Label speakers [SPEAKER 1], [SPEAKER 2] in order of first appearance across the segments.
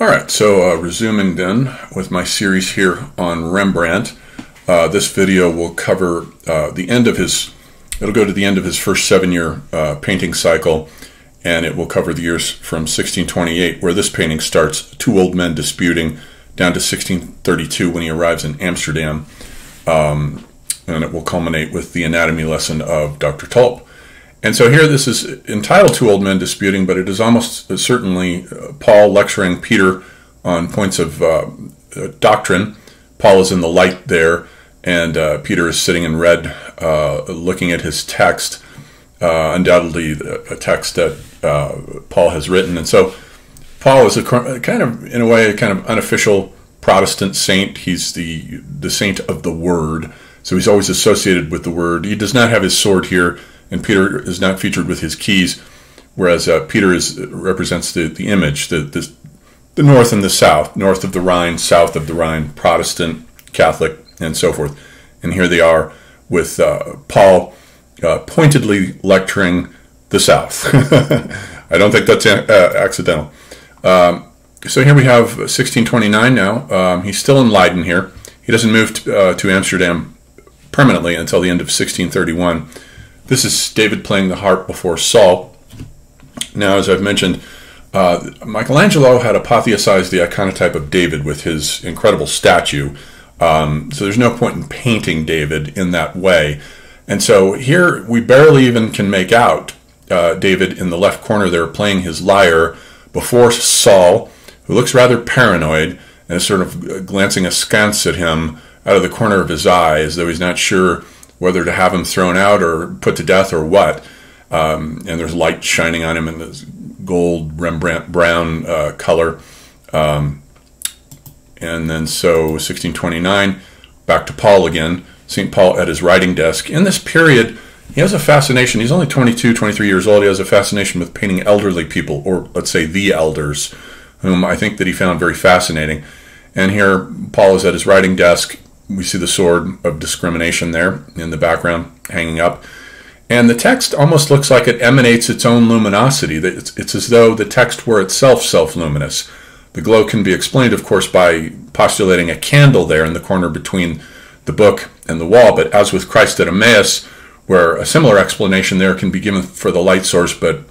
[SPEAKER 1] All right, so resuming then with my series here on Rembrandt. This video will cover the end of his, it'll go to the end of his first 7-year painting cycle, and it will cover the years from 1628, where this painting starts, Two Old Men Disputing, down to 1632 when he arrives in Amsterdam, and it will culminate with the anatomy lesson of Dr. Tope. And so here this is entitled Two Old Men Disputing, but it is almost certainly Paul lecturing Peter on points of doctrine. Paul is in the light there, and Peter is sitting in red looking at his text, undoubtedly a text that Paul has written. And so Paul is a kind of, in a way, a kind of unofficial Protestant saint. He's the saint of the Word, so he's always associated with the Word. He does not have his sword here, and Peter is not featured with his keys, whereas Peter represents the image, the north and the south, north of the Rhine, south of the Rhine, Protestant, Catholic, and so forth. And here they are with Paul pointedly lecturing the south. I don't think that's accidental. So here we have 1629 now. He's still in Leiden here. He doesn't move to Amsterdam permanently until the end of 1631. This is David playing the harp before Saul. Now, as I've mentioned, Michelangelo had apotheosized the iconotype of David with his incredible statue. So there's no point in painting David in that way. And so here we barely even can make out David in the left corner there playing his lyre before Saul, who looks rather paranoid and is sort of glancing askance at him out of the corner of his eye as though he's not sure whether to have him thrown out or put to death or what. And there's light shining on him in this gold Rembrandt brown color. And then so 1629, back to Paul again, St. Paul at his writing desk. In this period, he has a fascination. He's only 22, 23 years old. He has a fascination with painting elderly people, or let's say the elders, whom I think that he found very fascinating. And here Paul is at his writing desk. We see the sword of discrimination there in the background hanging up. And the text almost looks like it emanates its own luminosity. It's as though the text were itself self-luminous. The glow can be explained, of course, by postulating a candle there in the corner between the book and the wall. But as with Christ at Emmaus, where a similar explanation there can be given for the light source, but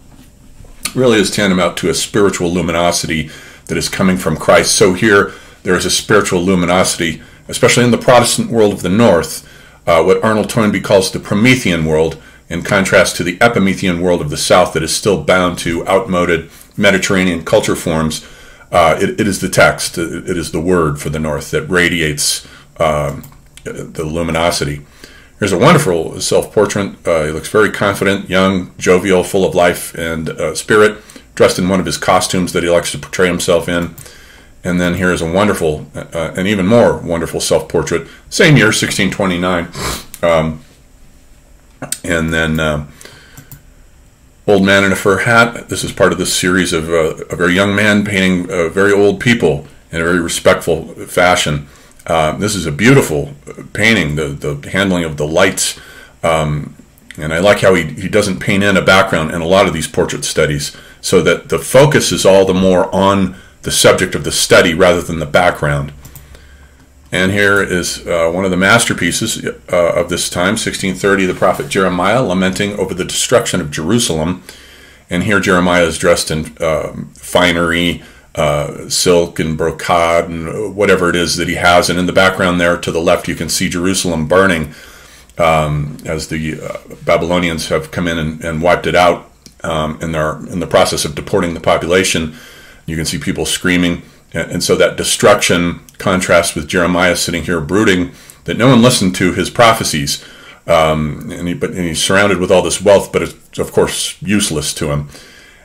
[SPEAKER 1] really is tantamount to a spiritual luminosity that is coming from Christ. So here there is a spiritual luminosity, especially in the Protestant world of the North, what Arnold Toynbee calls the Promethean world, in contrast to the Epimethean world of the South that is still bound to outmoded Mediterranean culture forms. It is the text, it is the Word for the North that radiates the luminosity. Here's a wonderful self-portrait. He looks very confident, young, jovial, full of life and spirit, dressed in one of his costumes that he likes to portray himself in. And then here's a wonderful, and even more wonderful self-portrait, same year, 1629. And then Old Man in a Fur Hat. This is part of this series of a very young man painting very old people in a very respectful fashion. This is a beautiful painting, the handling of the lights. And I like how he doesn't paint in a background in a lot of these portrait studies, so that the focus is all the more on the subject of the study rather than the background. And here is one of the masterpieces of this time, 1630, the prophet Jeremiah lamenting over the destruction of Jerusalem. And here Jeremiah is dressed in finery, silk and brocade and whatever it is that he has. And in the background there to the left you can see Jerusalem burning as the Babylonians have come in and wiped it out in the process of deporting the population. You can see people screaming, and so that destruction contrasts with Jeremiah sitting here brooding that no one listened to his prophecies, and he's surrounded with all this wealth, but it's of course useless to him.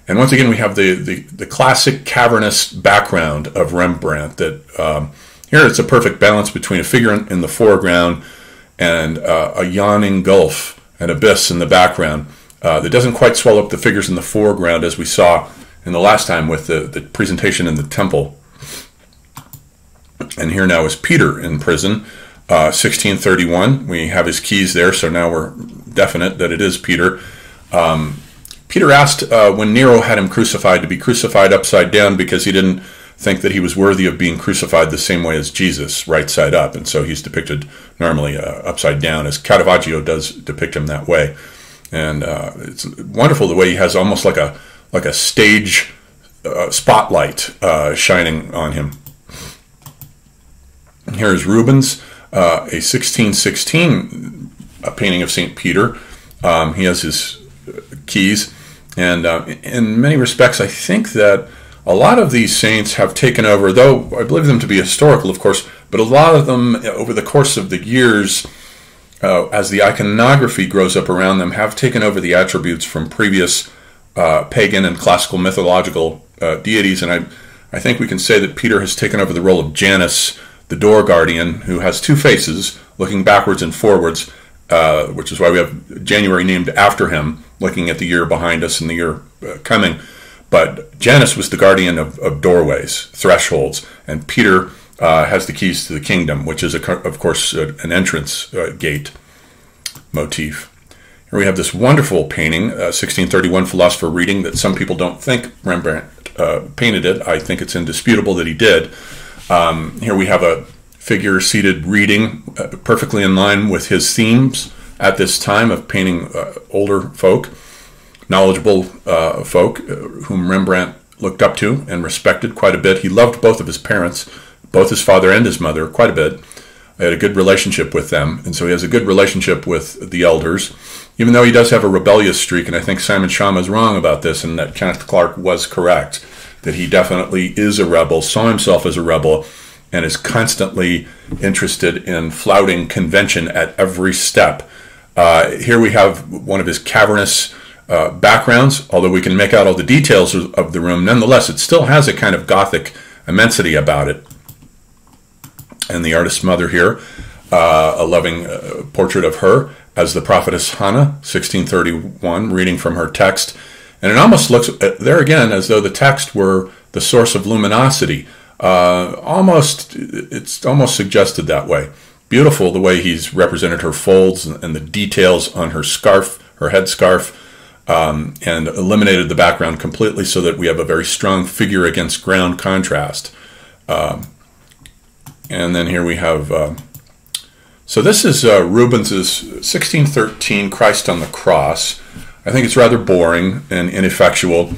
[SPEAKER 1] And once again we have the classic cavernous background of Rembrandt. That here it's a perfect balance between a figure in the foreground and a yawning gulf, an abyss in the background that doesn't quite swallow up the figures in the foreground as we saw in the last time with the presentation in the temple. And here now is Peter in prison, 1631. We have his keys there, so now we're definite that it is Peter. Peter asked when Nero had him crucified to be crucified upside down because he didn't think that he was worthy of being crucified the same way as Jesus, right side up, and so he's depicted normally upside down, as Caravaggio does depict him that way. And it's wonderful the way he has almost like a stage spotlight shining on him. Here is Rubens, a 1616 painting of St. Peter. He has his keys, and in many respects, I think that a lot of these saints have taken over, though I believe them to be historical, of course, but a lot of them, over the course of the years, as the iconography grows up around them, have taken over the attributes from previous pagan and classical mythological deities, and I think we can say that Peter has taken over the role of Janus, the door guardian, who has two faces, looking backwards and forwards, which is why we have January named after him, looking at the year behind us and the year coming. But Janus was the guardian of doorways, thresholds, and Peter has the keys to the kingdom, which is, of course, an entrance gate motif. Here we have this wonderful painting, 1631 Philosopher Reading, that some people don't think Rembrandt painted it. I think it's indisputable that he did. Here we have a figure seated reading, perfectly in line with his themes at this time of painting older folk, knowledgeable folk, whom Rembrandt looked up to and respected quite a bit. He loved both of his parents, both his father and his mother, quite a bit. He had a good relationship with them, and so he has a good relationship with the elders, even though he does have a rebellious streak, and I think Simon Schama is wrong about this, and that Kenneth Clark was correct, that he definitely is a rebel, saw himself as a rebel, and is constantly interested in flouting convention at every step. Here we have one of his cavernous backgrounds, although we can make out all the details of the room. Nonetheless, it still has a kind of Gothic immensity about it. And the artist's mother here, a loving portrait of her as the prophetess Hannah, 1631, reading from her text. And it almost looks, there again, as though the text were the source of luminosity. It's almost suggested that way. Beautiful the way he's represented her folds and the details on her scarf, her headscarf, and eliminated the background completely so that we have a very strong figure against ground contrast. And then here we have, so this is Rubens's 1613 Christ on the Cross. I think it's rather boring and ineffectual.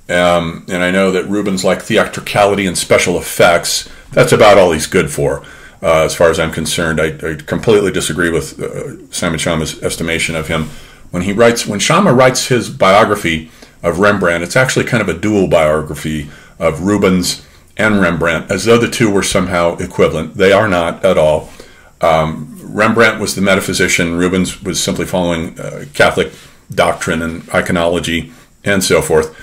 [SPEAKER 1] And I know that Rubens liked theatricality and special effects. That's about all he's good for, as far as I'm concerned. I completely disagree with Simon Schama's estimation of him. When Schama writes his biography of Rembrandt, it's actually kind of a dual biography of Rubens and Rembrandt, as though the two were somehow equivalent. They are not at all. Rembrandt was the metaphysician. Rubens was simply following Catholic doctrine and iconology and so forth.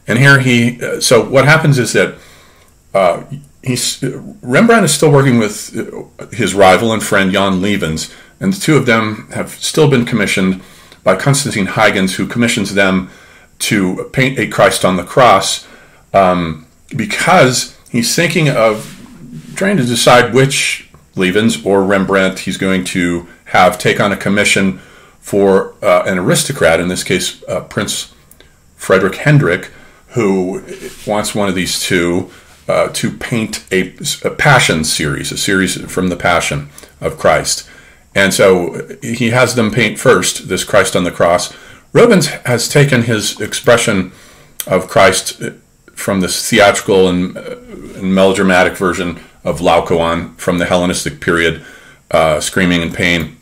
[SPEAKER 1] And here so what happens is that Rembrandt is still working with his rival and friend Jan Levens, and the two of them have still been commissioned by Constantine Huygens, who commissions them to paint a Christ on the Cross, because he's thinking of trying to decide which Levens or Rembrandt he's going to have take on a commission for an aristocrat, in this case Prince Frederick Hendrik, who wants one of these two to paint a Passion series, a series from the Passion of Christ. And so he has them paint first this Christ on the Cross. Rubens has taken his expression of Christ from this theatrical and melodramatic version of Laocoon from the Hellenistic period, screaming in pain.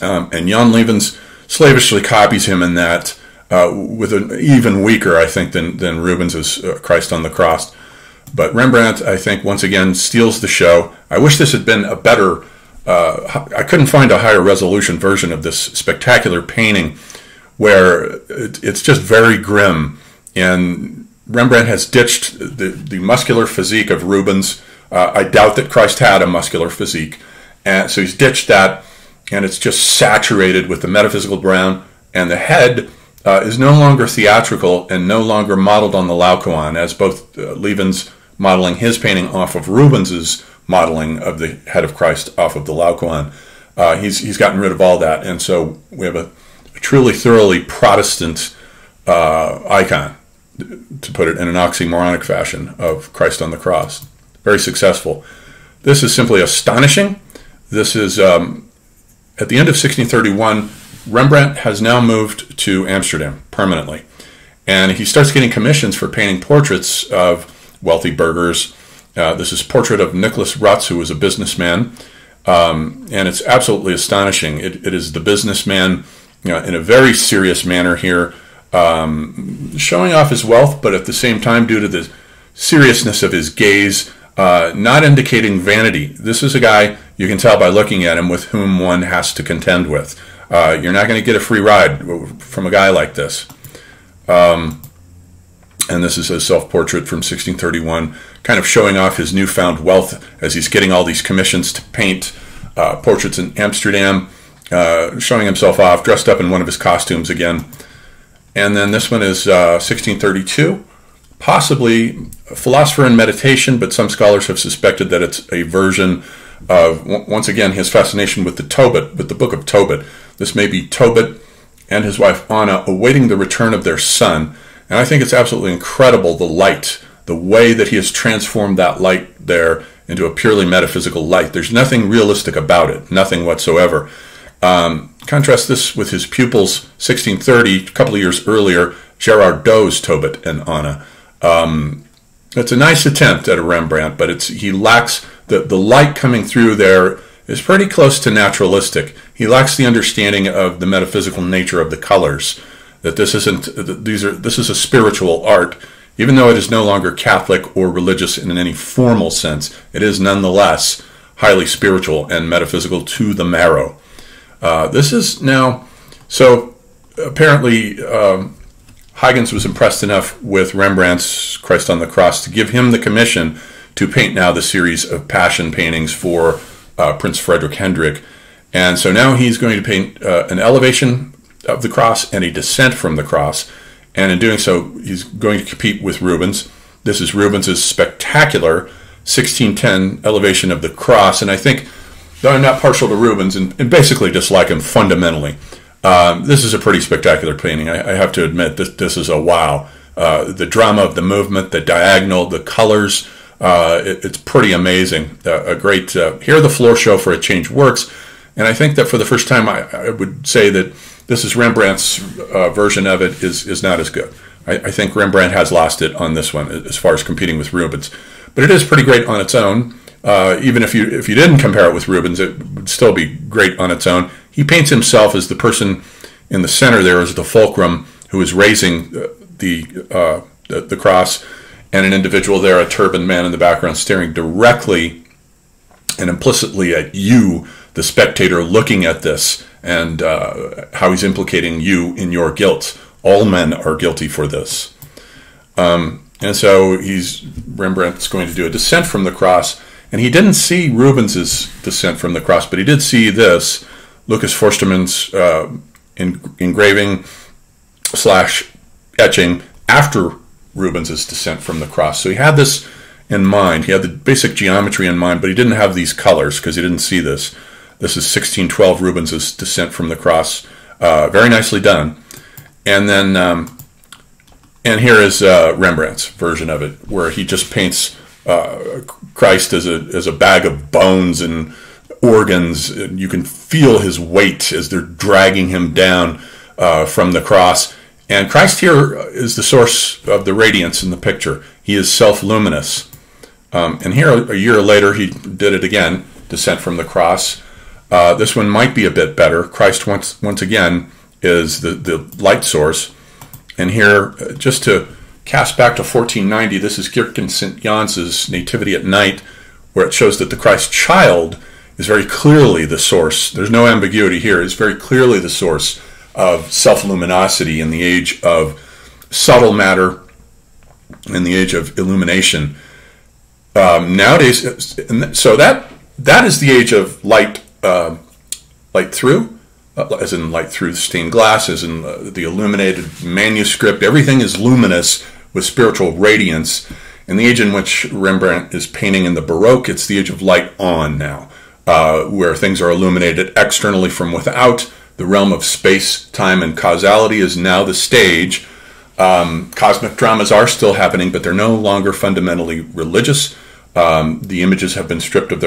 [SPEAKER 1] And Jan Levens slavishly copies him in that, with an even weaker, I think, than Rubens's Christ on the Cross. But Rembrandt, I think, once again steals the show. I wish this had been a better, I couldn't find a higher resolution version of this spectacular painting, where it's just very grim. And Rembrandt has ditched the muscular physique of Rubens. I doubt that Christ had a muscular physique. And so he's ditched that, and it's just saturated with the metaphysical brown, and the head is no longer theatrical and no longer modeled on the Laocoon, as both Levens modeling his painting off of Rubens's modeling of the head of Christ off of the Laocoon. He's gotten rid of all that, and so we have a truly, thoroughly Protestant icon to put it in an oxymoronic fashion, of Christ on the cross. Very successful. This is simply astonishing. This is, at the end of 1631, Rembrandt has now moved to Amsterdam permanently. And he starts getting commissions for painting portraits of wealthy burghers. This is a portrait of Nicholas Rutz, who was a businessman. And it's absolutely astonishing. It is the businessman, in a very serious manner here, showing off his wealth, but at the same time, due to the seriousness of his gaze, not indicating vanity. This is a guy, you can tell by looking at him, with whom one has to contend with. You're not going to get a free ride from a guy like this. And this is a self-portrait from 1631, kind of showing off his newfound wealth as he's getting all these commissions to paint portraits in Amsterdam, showing himself off, dressed up in one of his costumes again. And then this one is 1632, possibly a philosopher in meditation, but some scholars have suspected that it's a version of, once again, his fascination with the Tope, with the book of Tope. This may be Tope and his wife Anna awaiting the return of their son. And I think it's absolutely incredible, the light, the way that he has transformed that light there into a purely metaphysical light. There's nothing realistic about it, nothing whatsoever. Contrast this with his pupils, 1630, a couple of years earlier, Gerard Doux's Tope and Anna. It's a nice attempt at a Rembrandt, but he lacks, the light coming through there is pretty close to naturalistic. He lacks the understanding of the metaphysical nature of the colors, that this is a spiritual art. Even though it is no longer Catholic or religious in any formal sense, it is nonetheless highly spiritual and metaphysical to the marrow. This is now, so apparently Huygens was impressed enough with Rembrandt's Christ on the Cross to give him the commission to paint now the series of Passion paintings for Prince Frederick Hendrik. And so now he's going to paint an elevation of the cross and a descent from the cross. And in doing so, he's going to compete with Rubens. This is Rubens's spectacular 1610 elevation of the cross. And I think, though I'm not partial to Rubens and basically dislike him fundamentally, this is a pretty spectacular painting. I have to admit, this is a wow. The drama of the movement, the diagonal, the colors, it's pretty amazing. A great, here the floor show for a change works. And I think that for the first time, I would say that this is Rembrandt's version of it is not as good. I think Rembrandt has lost it on this one as far as competing with Rubens. But it is pretty great on its own. Even if you didn't compare it with Rubens, it would still be great on its own. He paints himself as the person in the center there as the fulcrum who is raising the cross, and an individual there, a turbaned man in the background, staring directly and implicitly at you, the spectator, looking at this, and how he's implicating you in your guilt. All men are guilty for this. And so Rembrandt's going to do a descent from the cross, and he didn't see Rubens's descent from the cross, but he did see this, Lucas Forstermann's engraving / etching after Rubens's descent from the cross. So he had this in mind. He had the basic geometry in mind, but he didn't have these colors because he didn't see this. This is 1612 Rubens's descent from the cross. Very nicely done. And then, and here is Rembrandt's version of it, where he just paints Christ as a bag of bones and organs. And you can feel his weight as they're dragging him down from the cross. And Christ here is the source of the radiance in the picture. He is self-luminous. And here, a year later, he did it again, descent from the cross. This one might be a bit better. Christ, once again, is the light source. And here, just to cast back to 1490, this is Gierken St. Jans's Nativity at Night, where it shows that the Christ child is very clearly the source. There's no ambiguity here. It's very clearly the source of self-luminosity in the age of subtle matter, in the age of illumination. Nowadays, so that is the age of light, light through, as in light through stained glass, as in the illuminated manuscript. Everything is luminous with spiritual radiance. In the age in which Rembrandt is painting in the Baroque, it's the age of light on now, where things are illuminated externally from without. The realm of space, time, and causality is now the stage. Cosmic dramas are still happening, but they're no longer fundamentally religious. The images have been stripped of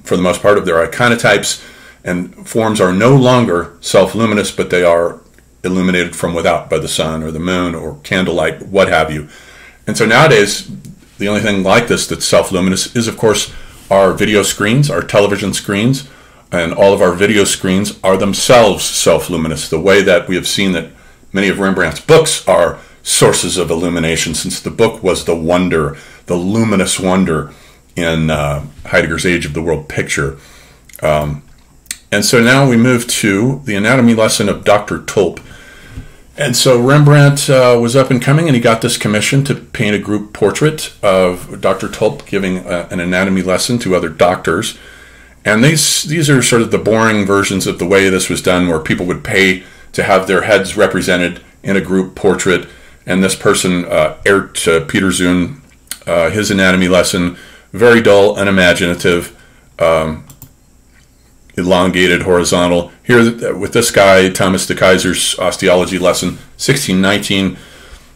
[SPEAKER 1] for the most part, of their iconotypes, and forms are no longer self-luminous, but they are illuminated from without by the sun or the moon or candlelight, what have you. And so nowadays, the only thing like this that's self-luminous is, of course, our video screens, our television screens, and all of our video screens are themselves self-luminous, the way that we have seen that many of Rembrandt's books are sources of illumination, since the book was the wonder, the luminous wonder in Heidegger's Age of the World picture. And so now we move to the anatomy lesson of Dr. Tope. And so Rembrandt was up and coming, and he got this commission to paint a group portrait of Dr. Tope giving an anatomy lesson to other doctors. And these are sort of the boring versions of the way this was done, where people would pay to have their heads represented in a group portrait. And this person, Ebert Peterzoon, his anatomy lesson, very dull, unimaginative, elongated, horizontal. Here with this guy, Thomas de Keyser's osteology lesson, 1619,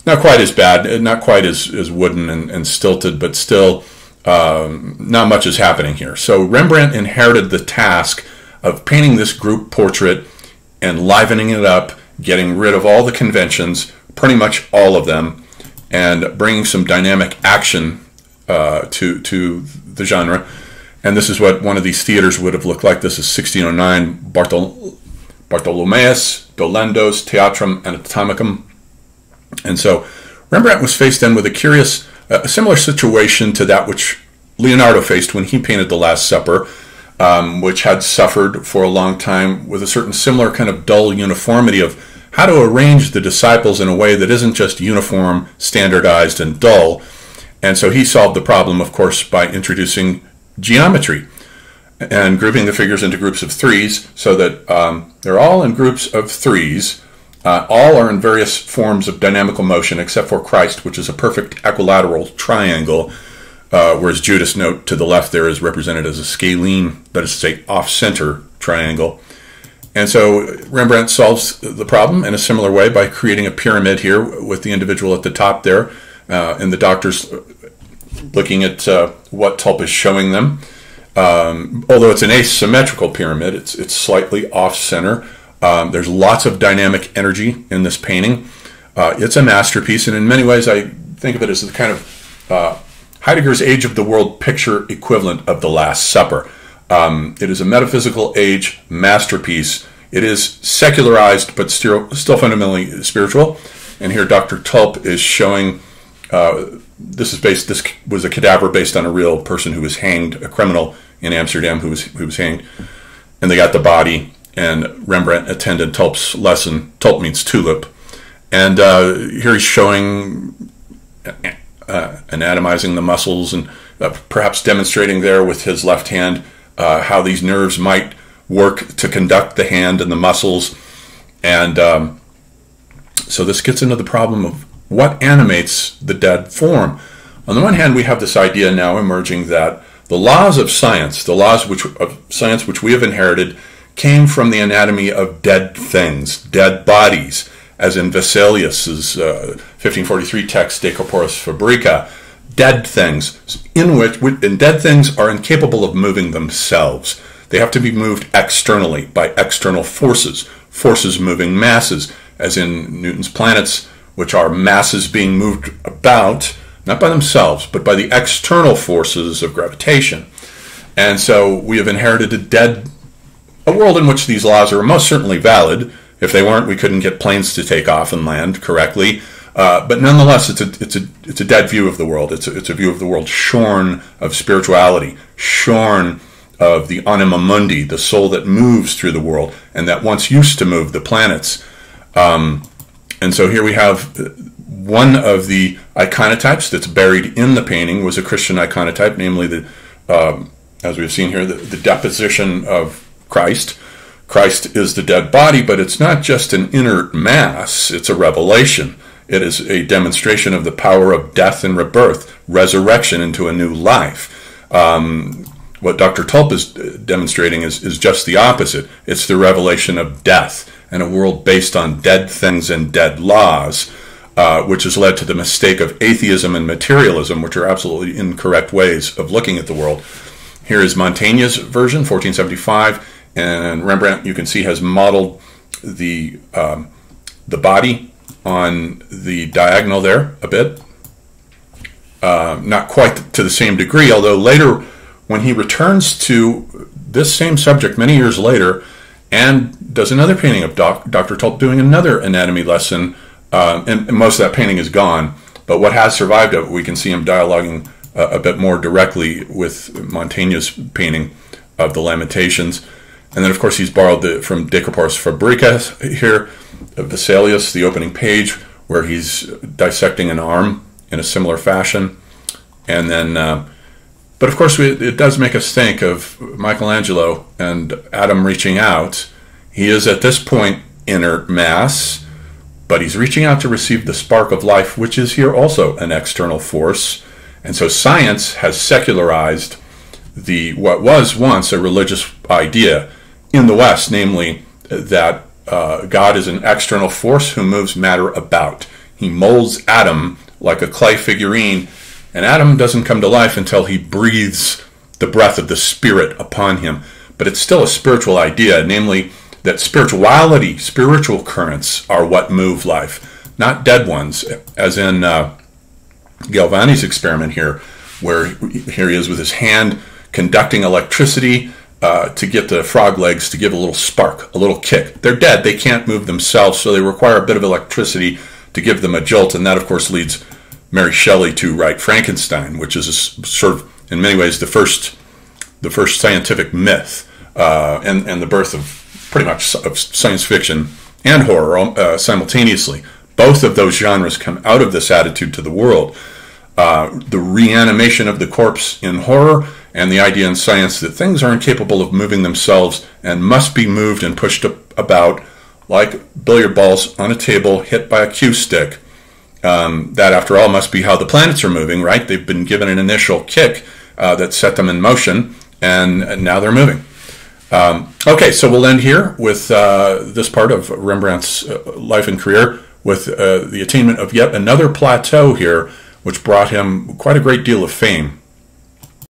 [SPEAKER 1] not quite as bad, not quite as wooden and stilted, but still not much is happening here. So Rembrandt inherited the task of painting this group portrait and livening it up, getting rid of all the conventions, pretty much all of them, and bringing some dynamic action to the genre. And this is what one of these theaters would have looked like. This is 1609, Bartholomeus Dolendo's Theatrum Anatomicum. And so Rembrandt was faced then with a similar situation to that which Leonardo faced when he painted The Last Supper, which had suffered for a long time with a certain similar kind of dull uniformity of how to arrange the disciples in a way that isn't just uniform, standardized, and dull. And so he solved the problem, of course, by introducing geometry and grouping the figures into groups of threes, so that they're all in groups of threes. All are in various forms of dynamical motion, except for Christ, which is a perfect equilateral triangle, whereas Judas, note to the left there, is represented as a scalene, that is to say, off-center triangle. And so Rembrandt solves the problem in a similar way by creating a pyramid here with the individual at the top there, and the doctors looking at what Tope is showing them. Although it's an asymmetrical pyramid, it's slightly off-center. There's lots of dynamic energy in this painting. It's a masterpiece, and in many ways I think of it as the kind of Heidegger's Age of the World picture equivalent of The Last Supper. It is a metaphysical age masterpiece. It is secularized, but still fundamentally spiritual. And here Dr. Tope is showing, this was a cadaver based on a real person who was hanged, a criminal in Amsterdam who was hanged. And they got the body, and Rembrandt attended Tope's lesson. Tope means tulip. And here he's showing, anatomizing the muscles, and perhaps demonstrating there with his left hand how these nerves might work to conduct the hand and the muscles. And so this gets into the problem of what animates the dead form. On the one hand, we have this idea now emerging that the laws of science, which we have inherited, came from the anatomy of dead things, dead bodies, as in Vesalius's 1543 text, De Corporis Fabrica, dead things, and dead things are incapable of moving themselves. They have to be moved externally by external forces moving masses, as in Newton's planets, which are masses being moved about, not by themselves, but by the external forces of gravitation. And so we have inherited a world in which these laws are most certainly valid. If they weren't, we couldn't get planes to take off and land correctly. But nonetheless, it's a dead view of the world. It's a view of the world shorn of spirituality, shorn of the anima mundi, the soul that moves through the world, and that once used to move the planets. And so here we have one of the iconotypes that's buried in the painting was a Christian iconotype, namely as we've seen here, the deposition of Christ. Christ is the dead body, but it's not just an inert mass, it's a revelation. It is a demonstration of the power of death and rebirth, resurrection into a new life. What Dr. Tope is demonstrating is just the opposite. It's the revelation of death and a world based on dead things and dead laws. which has led to the mistake of atheism and materialism, which are absolutely incorrect ways of looking at the world. Here is Mantegna's version, 1475, and Rembrandt, you can see, has modeled the body on the diagonal there a bit. Not quite to the same degree, although later, when he returns to this same subject many years later and does another painting of Dr. Tope doing another anatomy lesson, and most of that painting is gone, but what has survived of it, we can see him dialoguing a bit more directly with Mantegna's painting of the Lamentations. And then, of course, he's borrowed from De Corporis Fabrica here, Vesalius, the opening page, where he's dissecting an arm in a similar fashion. And then, but of course, it does make us think of Michelangelo and Adam reaching out. He is at this point inert mass, but he's reaching out to receive the spark of life, which is here also an external force. And so science has secularized what was once a religious idea in the West, namely that God is an external force who moves matter about. He molds Adam like a clay figurine, and Adam doesn't come to life until he breathes the breath of the Spirit upon him. But it's still a spiritual idea, namely that spirituality, spiritual currents are what move life, not dead ones, as in Galvani's experiment here, where here he is with his hand conducting electricity to get the frog legs to give a little spark, a little kick. They're dead, they can't move themselves, so they require a bit of electricity to give them a jolt, and that, of course, leads Mary Shelley to write Frankenstein, which is a sort of, in many ways, the first scientific myth, and the birth of pretty much of science fiction and horror simultaneously. Both of those genres come out of this attitude to the world. The reanimation of the corpse in horror, and the idea in science that things are incapable of moving themselves and must be moved and pushed about like billiard balls on a table hit by a cue stick. That, after all, must be how the planets are moving, right? They've been given an initial kick that set them in motion, and now they're moving. Okay, so we'll end here with this part of Rembrandt's life and career, with the attainment of yet another plateau here, which brought him quite a great deal of fame.